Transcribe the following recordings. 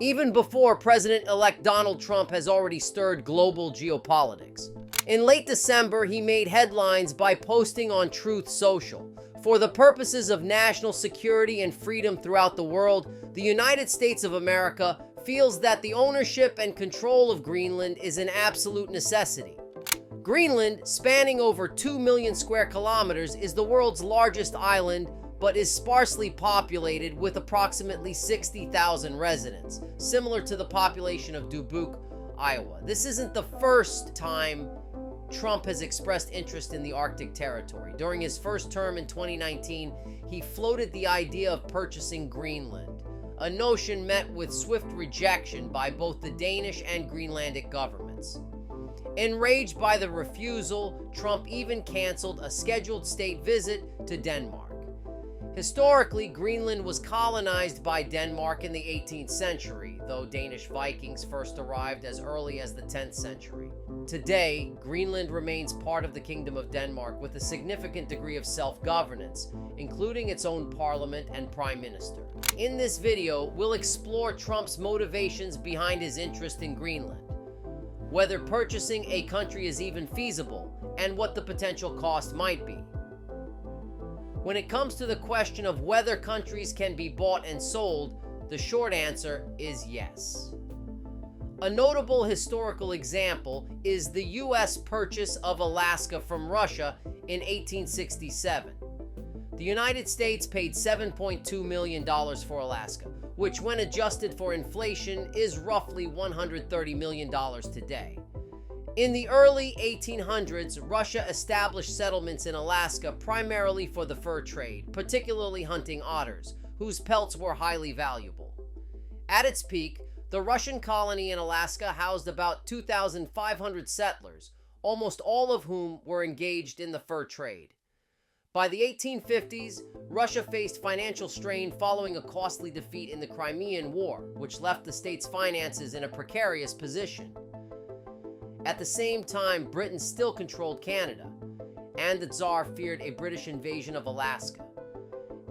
even before President-elect Donald Trump has already stirred global geopolitics. In late December, he made headlines by posting on Truth Social. For the purposes of national security and freedom throughout the world, the United States of America feels that the ownership and control of Greenland is an absolute necessity. Greenland, spanning over 2 million square kilometers, is the world's largest island, but is sparsely populated with approximately 60,000 residents, similar to the population of Dubuque, Iowa. This isn't the first time Trump has expressed interest in the Arctic territory. During his first term in 2019, he floated the idea of purchasing Greenland, a notion met with swift rejection by both the Danish and Greenlandic governments. Enraged by the refusal, Trump even canceled a scheduled state visit to Denmark. Historically, Greenland was colonized by Denmark in the 18th century, though Danish Vikings first arrived as early as the 10th century. Today, Greenland remains part of the Kingdom of Denmark with a significant degree of self-governance, including its own parliament and prime minister. In this video, we'll explore Trump's motivations behind his interest in Greenland, whether purchasing a country is even feasible, and what the potential cost might be. When it comes to the question of whether countries can be bought and sold, the short answer is yes. A notable historical example is the U.S. purchase of Alaska from Russia in 1867. The United States paid $7.2 million for Alaska, which when adjusted for inflation is roughly $130 million today. In the early 1800s, Russia established settlements in Alaska primarily for the fur trade, particularly hunting otters, whose pelts were highly valuable. At its peak, the Russian colony in Alaska housed about 2,500 settlers, almost all of whom were engaged in the fur trade. By the 1850s, Russia faced financial strain following a costly defeat in the Crimean War, which left the state's finances in a precarious position. At the same time, Britain still controlled Canada, and the Tsar feared a British invasion of Alaska.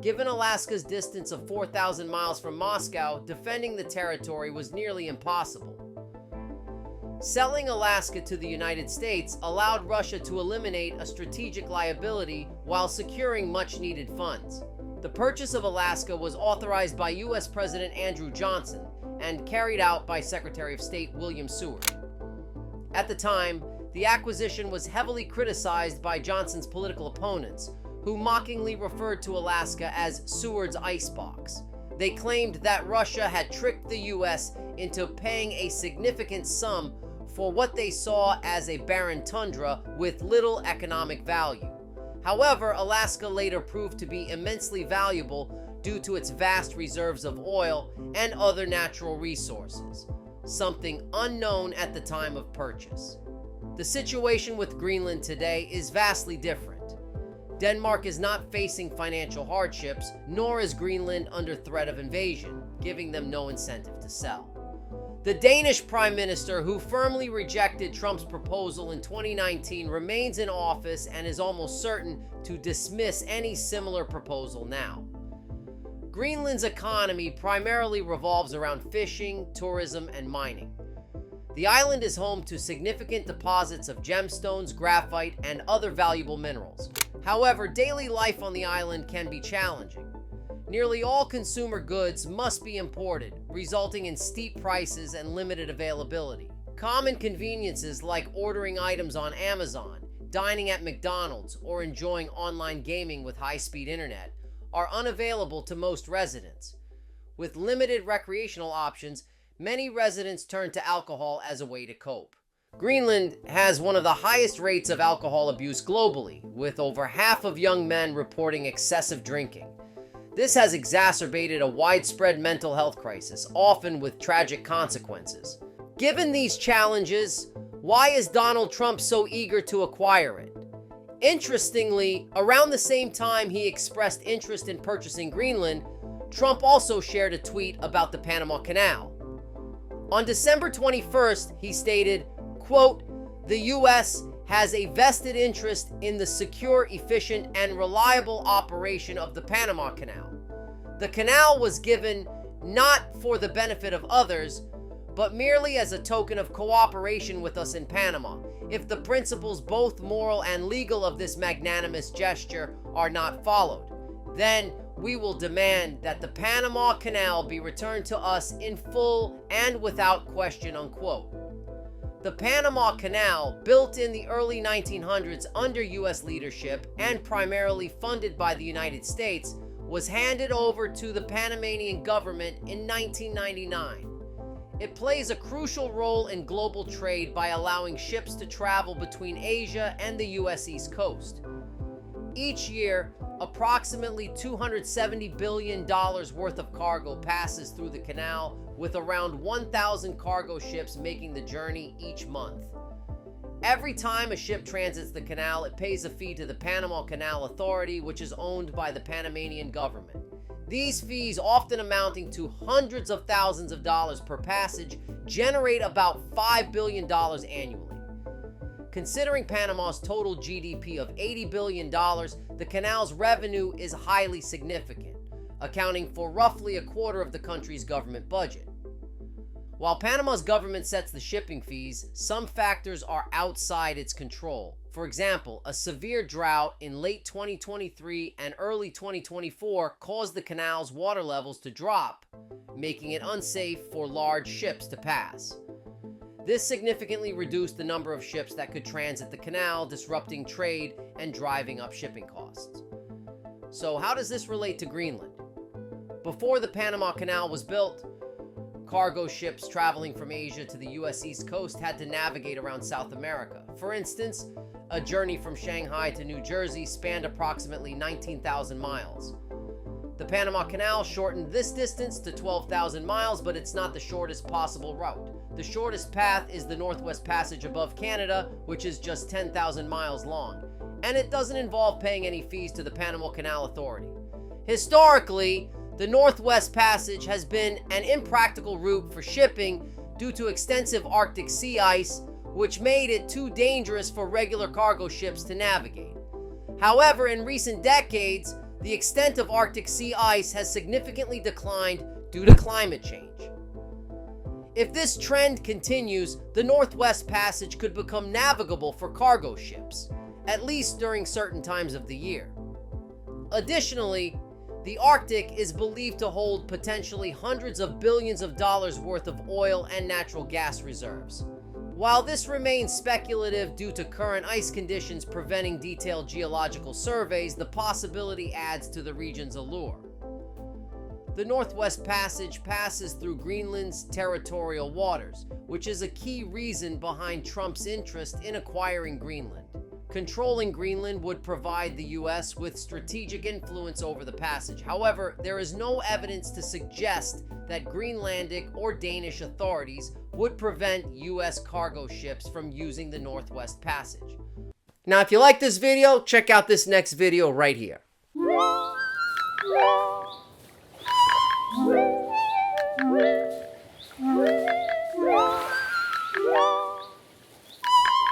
Given Alaska's distance of 4,000 miles from Moscow, defending the territory was nearly impossible. Selling Alaska to the United States allowed Russia to eliminate a strategic liability while securing much-needed funds. The purchase of Alaska was authorized by U.S. President Andrew Johnson and carried out by Secretary of State William Seward. At the time, the acquisition was heavily criticized by Johnson's political opponents, who mockingly referred to Alaska as Seward's icebox. They claimed that Russia had tricked the U.S. into paying a significant sum for what they saw as a barren tundra with little economic value. However, Alaska later proved to be immensely valuable due to its vast reserves of oil and other natural resources, something unknown at the time of purchase. The situation with Greenland today is vastly different. Denmark is not facing financial hardships, nor is Greenland under threat of invasion, giving them no incentive to sell. The Danish Prime Minister, who firmly rejected Trump's proposal in 2019, remains in office and is almost certain to dismiss any similar proposal now. Greenland's economy primarily revolves around fishing, tourism, and mining. The island is home to significant deposits of gemstones, graphite, and other valuable minerals. However, daily life on the island can be challenging. Nearly all consumer goods must be imported, resulting in steep prices and limited availability. Common conveniences like ordering items on Amazon, dining at McDonald's, or enjoying online gaming with high-speed internet are unavailable to most residents. With limited recreational options, many residents turn to alcohol as a way to cope. Greenland has one of the highest rates of alcohol abuse globally, with over half of young men reporting excessive drinking. This has exacerbated a widespread mental health crisis, often with tragic consequences. Given these challenges, why is Donald Trump so eager to acquire it? Interestingly, around the same time he expressed interest in purchasing Greenland, Trump also shared a tweet about the Panama Canal. On December 21st, he stated, quote, "The U.S. has a vested interest in the secure, efficient, and reliable operation of the Panama Canal. The canal was given not for the benefit of others, but merely as a token of cooperation with us in Panama. If the principles, both moral and legal, of this magnanimous gesture are not followed, then we will demand that the Panama Canal be returned to us in full and without question, unquote. The Panama Canal, built in the early 1900s under U.S. leadership and primarily funded by the United States, was handed over to the Panamanian government in 1999. It plays a crucial role in global trade by allowing ships to travel between Asia and the U.S. East Coast. Each year, approximately $270 billion worth of cargo passes through the canal, with around 1,000 cargo ships making the journey each month. Every time a ship transits the canal, it pays a fee to the Panama Canal Authority, which is owned by the Panamanian government. These fees, often amounting to hundreds of thousands of dollars per passage, generate about $5 billion annually. Considering Panama's total GDP of $80 billion, the canal's revenue is highly significant, accounting for roughly a quarter of the country's government budget. While Panama's government sets the shipping fees, some factors are outside its control. For example, a severe drought in late 2023 and early 2024 caused the canal's water levels to drop, making it unsafe for large ships to pass. This significantly reduced the number of ships that could transit the canal, disrupting trade and driving up shipping costs. So how does this relate to Greenland? Before the Panama Canal was built, cargo ships traveling from Asia to the U.S. East Coast had to navigate around South America. For instance, a journey from Shanghai to New Jersey spanned approximately 19,000 miles. The Panama Canal shortened this distance to 12,000 miles, but it's not the shortest possible route. The shortest path is the Northwest Passage above Canada, which is just 10,000 miles long, and it doesn't involve paying any fees to the Panama Canal Authority. Historically, the Northwest Passage has been an impractical route for shipping due to extensive Arctic sea ice, which made it too dangerous for regular cargo ships to navigate. However, in recent decades, the extent of Arctic sea ice has significantly declined due to climate change. If this trend continues, the Northwest Passage could become navigable for cargo ships, at least during certain times of the year. Additionally, the Arctic is believed to hold potentially hundreds of billions of dollars worth of oil and natural gas reserves. While this remains speculative due to current ice conditions preventing detailed geological surveys, the possibility adds to the region's allure. The Northwest Passage passes through Greenland's territorial waters, which is a key reason behind Trump's interest in acquiring Greenland. Controlling Greenland would provide the U.S. with strategic influence over the passage. However, there is no evidence to suggest that Greenlandic or Danish authorities would prevent U.S. cargo ships from using the Northwest Passage. Now, if you like this video, check out this next video right here. Woo!